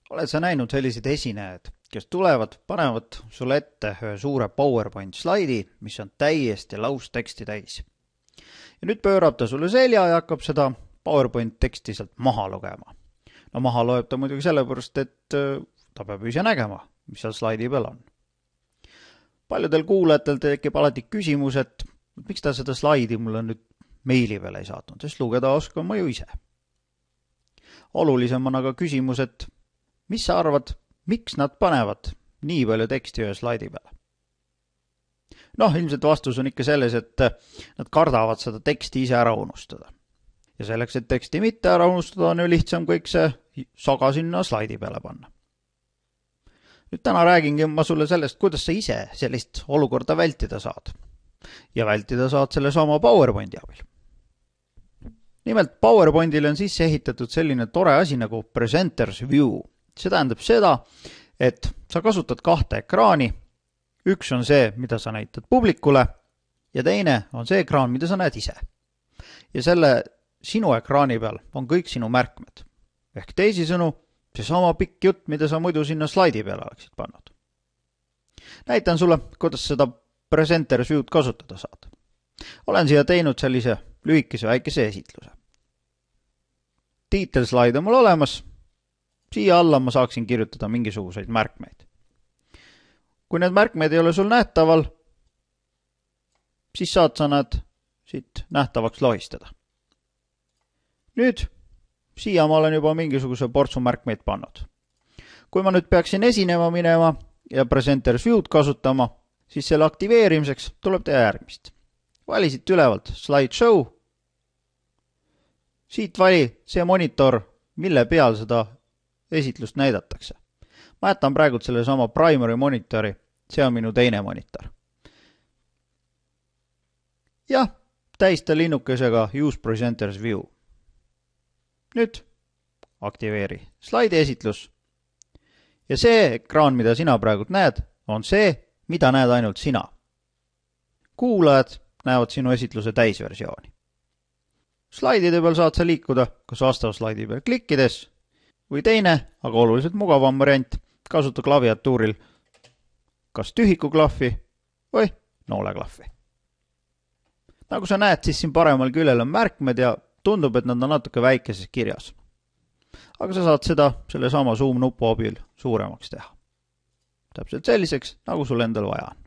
Oled sa näinud sellised esinejad, kes tulevad, panevad sulle ette ühe suure PowerPoint slaidi, mis on täiesti lausteksti täis. Ja nüüd pöörab ta sulle selja ja hakkab seda PowerPoint teksti sealt maha lugema. No maha loeb ta muidugi sellepärast, et ta peab ise nägema, mis seal slaidi peal on. Paljudel kuulajatel tekib alati küsimus, et miks ta seda slaidi mulle nüüd meili peale ei saatnud, sest lugeda oskan ma ju ise. Olulisem on aga küsimus, et mis sa arvad, miks nad panevad nii palju teksti ühe slaidi peale? Noh, ilmselt vastus on ikka selles, et nad kardavad seda teksti ise ära unustada. Ja selleks, et teksti mitte ära unustada, on ju lihtsam kõik see saga sinna slaidi peale panna. Nüüd täna räägingi ma sulle sellest, kuidas sa ise sellist olukorda vältida saad. Ja vältida saad selle sama PowerPointi abil. Nimelt PowerPointile on sisse ehitatud selline tore asi nagu Presenters View. See tähendab seda, et sa kasutad kahte ekraani. Üks on see, mida sa näitad publikule, ja teine on see ekraan, mida sa näed ise. Ja selle sinu ekraani peal on kõik sinu märkmed. Ehk teisisõnu, see sama pikk jutt, mida sa muidu sinna slaidi peale oleksid pannud. Näitan sulle, kuidas seda Presenters View'd kasutada saad. Olen siia teinud sellise lühikese väikese esitluse. Tiitelslaid on mul olemas. Siia alla ma saaksin kirjutada mingisuguseid märkmeid. Kui need märkmeid ei ole sul nähtaval, siis saad sa nad siit nähtavaks lohistada. Nüüd, siia ma olen juba mingisuguse portsu märkmeid pannud. Kui ma nüüd peaksin esinema minema ja Presenters View'd kasutama, siis selle aktiveerimiseks tuleb teha järgmist. Vali siit ülevalt Slideshow. Siit vali see monitor, mille peal seda esitlust näidatakse. Ma jätan praegu selle sama primary monitori, see on minu teine monitor. Ja täista linnukesega Use Presenters View. Nüüd aktiveeri slaidi esitlus. Ja see ekraan, mida sina praegu näed, on see, mida näed ainult sina. Kuulajad näevad sinu esitluse täisversiooni. Slaidide peal saad sa liikuda kas vastava slaidi peal klikkides või teine, aga oluliselt mugavam variant, kasuta klaviatuuril kas tühikuklahvi või nooleklahvi. Nagu sa näed, siis siin paremal küljel on märkmed ja tundub, et nad on natuke väikeses kirjas. Aga sa saad seda selle sama Zoom nupu abil suuremaks teha. Täpselt selliseks, nagu sul endal vaja on.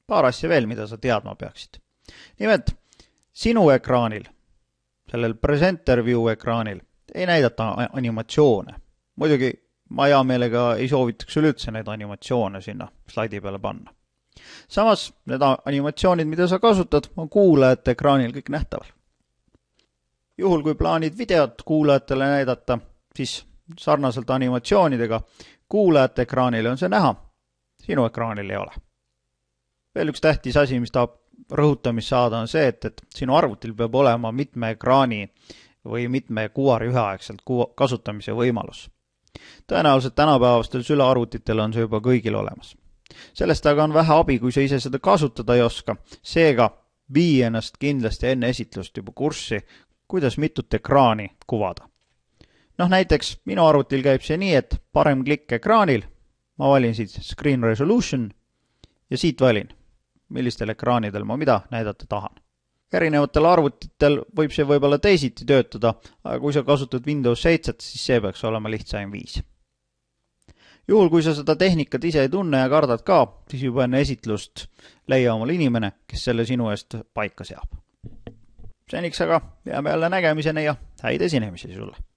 Paar asja veel, mida sa teadma peaksid. Nimelt, sinu ekraanil, sellel Presenter View ekraanil, ei näidata animatsioone. Muidugi ma hea meelega ei soovitaks üldse neid animatsioone sinna slaidi peale panna. Samas, need animatsioonid, mida sa kasutad, on kuulajate ekraanil kõik nähtaval. Juhul, kui plaanid videot kuulajatele näidata, siis sarnaselt animatsioonidega kuulajate ekraanil on see näha, sinu ekraanil ei ole. Veel üks tähtis asi, mis tahab rõhutamist saada, on see, et sinu arvutil peab olema mitme ekraani või mitme kuvari üheaegselt kasutamise võimalus. Tõenäoliselt tänapäevastel sülearvutitel on see juba kõigil olemas. Sellest aga on vähe abi, kui sa ise seda kasutada ei oska. Seega vii ennast kindlasti enne esitlust juba kurssi, kuidas mitut ekraani kuvada. Näiteks minu arvutil käib see nii, et parem klikk ekraanil, ma valin siit Screen Resolution ja siit valin, millistel ekraanidel ma mida näidata tahan. Erinevatel arvutitel võib see võib-olla teisiti töötada, aga kui sa kasutad Windows 7, siis see peaks olema lihtsaim viis. Juhul, kui sa seda tehnikat ise ei tunne ja kardad ka, siis juba enne esitlust leia omal inimene, kes selle sinu eest paika seab. Seniks aga jääme jälle nägemiseni ja häid esinemisi sulle!